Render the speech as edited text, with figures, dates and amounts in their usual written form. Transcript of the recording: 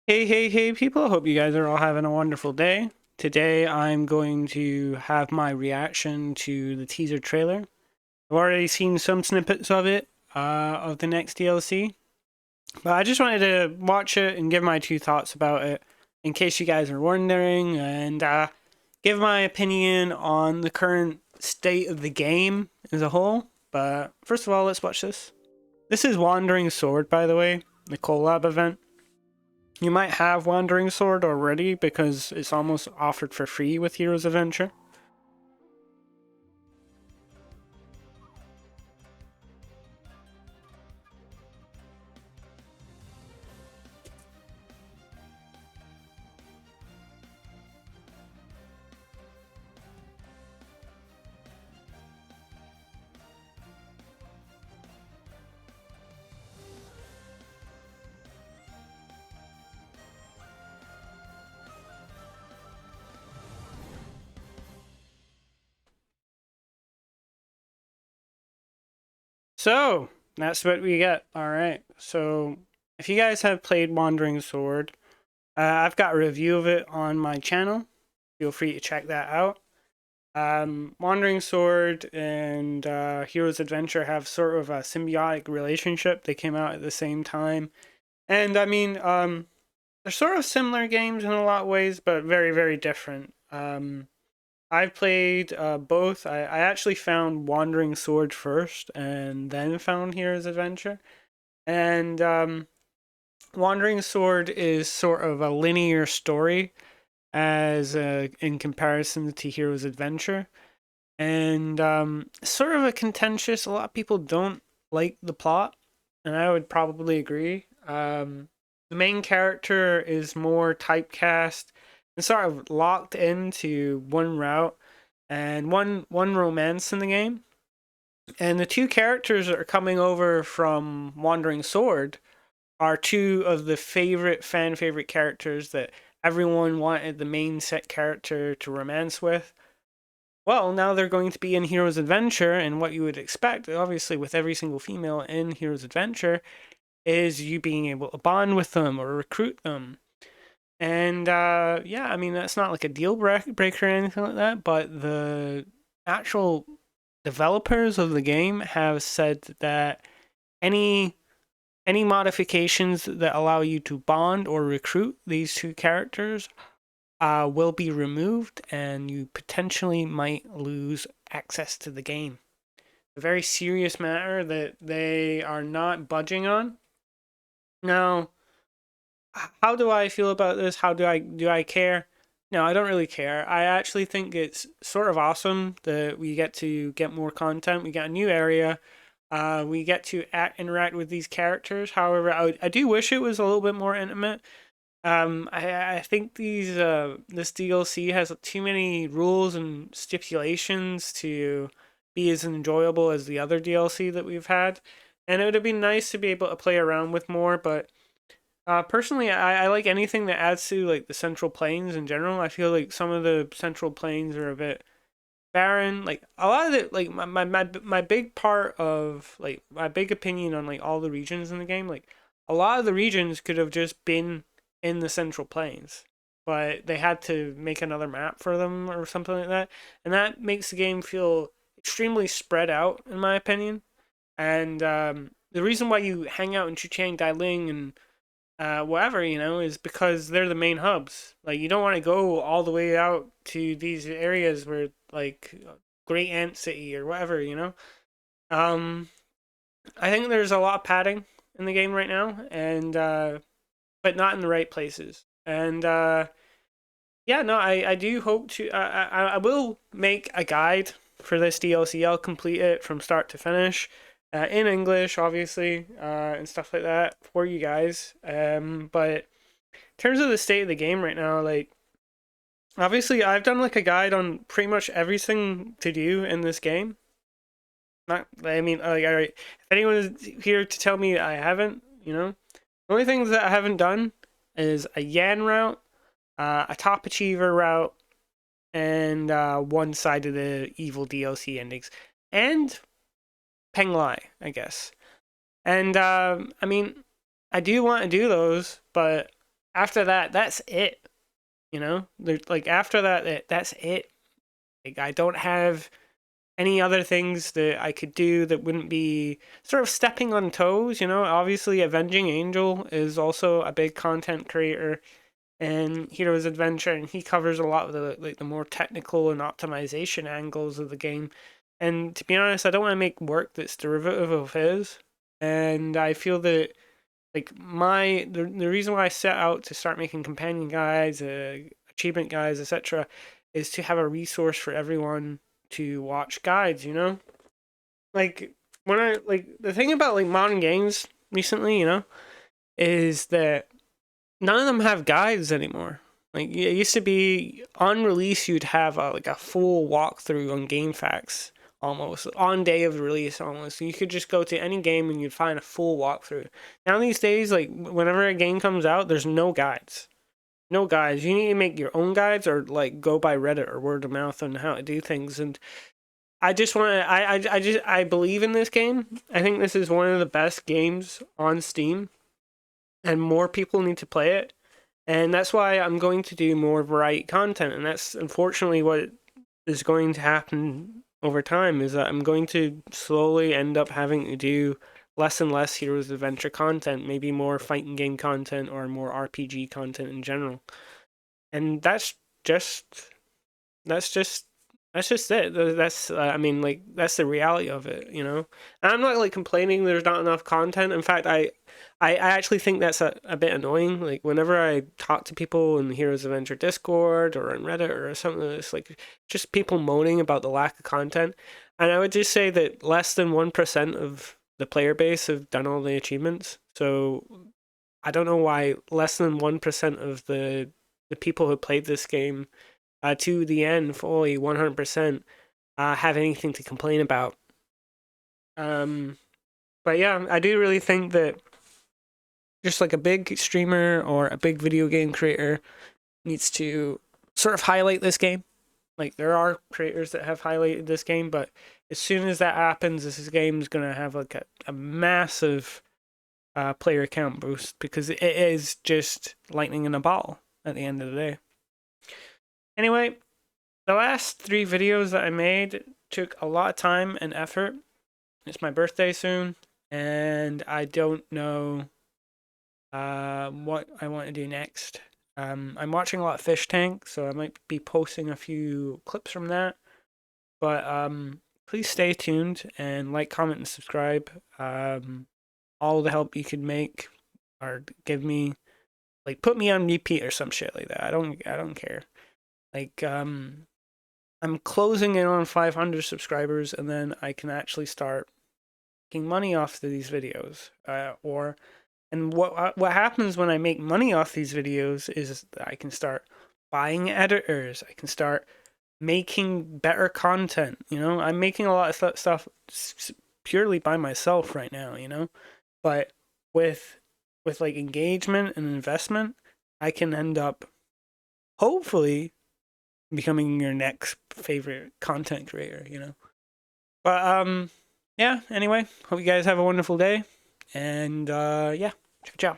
Hey, people. Hope you guys are all having a wonderful day. Today, I'm going to have my reaction to the teaser trailer. I've already seen some snippets of it, of the next DLC, but I just wanted to watch it and give my two thoughts about it in case you guys are wondering and give my opinion on the current state of the game as a whole. But first of all, let's watch this. This is Wandering Sword, by the way, the Collab event. You might have Wandering Sword already because it's almost offered for free with Heroes Adventure. So, that's what we get. Alright, so if you guys have played Wandering Sword, I've got a review of it on my channel. Feel free to check that out. Wandering Sword and Heroes Adventure have sort of a symbiotic relationship. They came out at the same time. And I mean, they're sort of similar games in a lot of ways, but very, very different. I've played both. I actually found Wandering Sword first and then found Heroes Adventure. And Wandering Sword is sort of a linear story as in comparison to Heroes Adventure. And sort of a contentious, a lot of people don't like the plot, and I would probably agree. The main character is more typecast and sort of locked into one route and one romance in the game. And the two characters that are coming over from Wandering Sword are two of the fan favorite characters that everyone wanted the main set character to romance with. Well, now they're going to be in Heroes Adventure, and what you would expect, obviously, with every single female in Heroes Adventure, is you being able to bond with them or recruit them. And yeah, I mean, that's not like a deal breaker or anything like that, but the actual developers of the game have said that any any modifications that allow you to bond or recruit these two characters will be removed, and you potentially might lose access to the game. A very serious matter that they are not budging on. Now, how do I feel about this? How do I care? No, I don't really care. I actually think it's sort of awesome that we get to get more content. We get a new area. We get to interact with these characters. However, I do wish it was a little bit more intimate. I think this DLC has too many rules and stipulations to be as enjoyable as the other DLC that we've had, and it would have been nice to be able to play around with more. But personally, I like anything that adds to like the Central Plains in general. I feel like some of the Central Plains are a bit barren. Like a lot of it, like my big part of like my big opinion on like all the regions in the game, like a lot of the regions could have just been in the Central Plains, but they had to make another map for them or something like that, and that makes the game feel extremely spread out, in my opinion. And the reason why you hang out in Chuchang, Dailing, and whatever, is because they're the main hubs. Like you don't want to go all the way out to these areas where like Great Ant City or whatever. Um, I think there's a lot of padding in the game right now, and but not in the right places. And yeah, no, I do hope to. I will make a guide for this DLC. I'll complete it from start to finish. In English, obviously, and stuff like that for you guys. But in terms of the state of the game right now, like obviously I've done like a guide on pretty much everything to do in this game. Not, I mean, like, all right, if anyone is here to tell me I haven't, the only things that I haven't done is a Yan route, a top achiever route, and one side of the evil DLC endings, and Peng Lai, I guess. And I mean, I do want to do those, but after that, that's it. You know, there's like after that, that's it. Like I don't have any other things that I could do that wouldn't be sort of stepping on toes. You know, obviously, Avenging Angel is also a big content creator and Heroes Adventure, and he covers a lot of the more technical and optimization angles of the game. And to be honest, I don't want to make work that's derivative of his. And I feel that the reason why I set out to start making companion guides, achievement guides, etc., is to have a resource for everyone to watch guides. You know, like when I like the thing about like modern games recently, you know, is that none of them have guides anymore. Like it used to be on release, you'd have like a full walkthrough on GameFAQs almost on day of release almost. So you could just go to any game and you'd find a full walkthrough. Now these days, like whenever a game comes out, there's no guides. No guides. You need to make your own guides or like go by Reddit or word of mouth on how to do things. And I just want to. I believe in this game. I think this is one of the best games on Steam, and more people need to play it. And that's why I'm going to do more variety content. And that's unfortunately what is going to happen over time is that I'm going to slowly end up having to do less and less Heroes Adventure content, maybe more fighting game content or more RPG content in general. And just that's just that's just it. That's I mean, like that's the reality of it, you know. And I'm not like complaining there's not enough content. In fact, I actually think that's a bit annoying. Like whenever I talk to people in the Heroes Adventure Discord or on Reddit or something, it's like just people moaning about the lack of content. And I would just say that less than 1% of the player base have done all the achievements. So I don't know why less than 1% of the people who played this game to the end fully 100% have anything to complain about. But yeah, I do really think that just like a big streamer or a big video game creator needs to sort of highlight this game. Like there are creators that have highlighted this game, but as soon as that happens, this game is gonna have like a massive player count boost because it is just lightning in a bottle at the end of the day. Anyway, the last 3 videos that I made took a lot of time and effort. It's my birthday soon, and I don't know what I want to do next. I'm watching a lot of Fish Tank, so I might be posting a few clips from that. But please stay tuned and like, comment, and subscribe. All the help you can make or give me, like put me on repeat or some shit like that. I don't care. Like I'm closing in on 500 subscribers, and then I can actually start making money off of these videos. And what happens when I make money off these videos is that I can start buying editors. I can start making better content. You know, I'm making a lot of stuff purely by myself right now. You know, but with like engagement and investment, I can end up hopefully becoming your next favorite content creator. You know, but yeah. Anyway, hope you guys have a wonderful day, and yeah. Ciao, ciao.